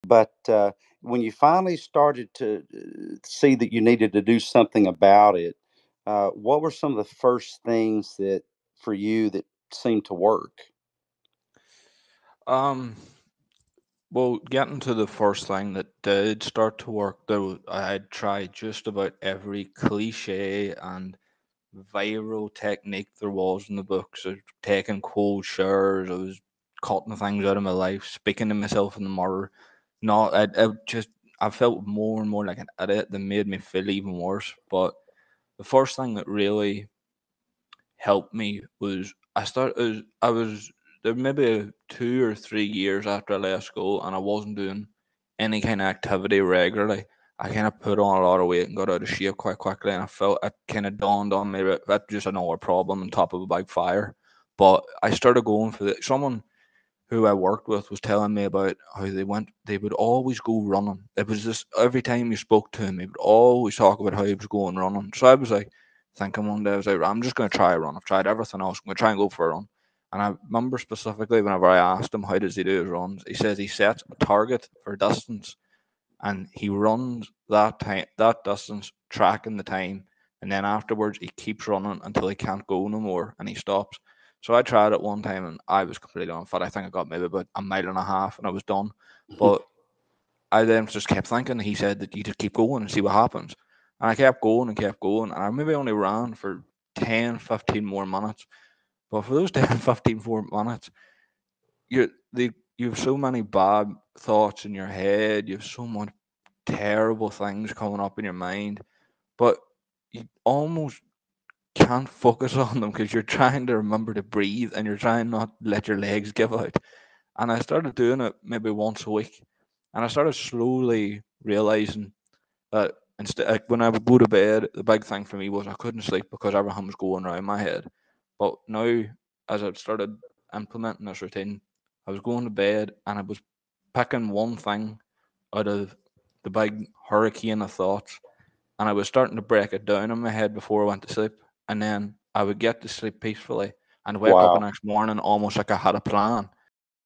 But when you finally started to see that you needed to do something about it, what were some of the first things that for you that seemed to work? Um, well, getting to the first thing that did start to work, though, I had tried just about every cliche and viral technique there was in the books. I was taking cold showers, I was cutting things out of my life, speaking to myself in the mirror. No, I felt more and more like an idiot that made me feel even worse. But the first thing that really helped me was I was there maybe 2 or 3 years after I left school and I wasn't doing any kind of activity regularly. I kind of put on a lot of weight and got out of shape quite quickly, and I felt it kind of dawned on me that that's just another problem on top of a big fire. But I started going for it. Someone who I worked with was telling me about how they would always go running. It was just every time you spoke to him, he would always talk about how he was going running. So I was like thinking one day, I was like, I'm just going to try a run. I've tried everything else. I'm going to try and go for a run. And I remember specifically whenever I asked him how does he do his runs, he says he sets a target for distance and he runs that distance, tracking the time, and then afterwards he keeps running until he can't go no more and he stops. So I tried it one time and I was completely unfit. I think I got maybe about a mile and a half and I was done. But I then just kept thinking. He said that you just keep going and see what happens. And I kept going and kept going. And I maybe only ran for 10, 15 more minutes. But for those 10, 15 more minutes, you the you have so many bad thoughts in your head. You have so much terrible things coming up in your mind, but you almost can't focus on them because you're trying to remember to breathe and you're trying not to let your legs give out. And I started doing it maybe once a week, and I started slowly realizing that instead, like when I would go to bed, the big thing for me was I couldn't sleep because everything was going around my head. But now, as I started implementing this routine, I was going to bed and I was picking one thing out of the big hurricane of thoughts, and I was starting to break it down in my head before I went to sleep, and then I would get to sleep peacefully and wake up the Wow. next morning almost like I had a plan.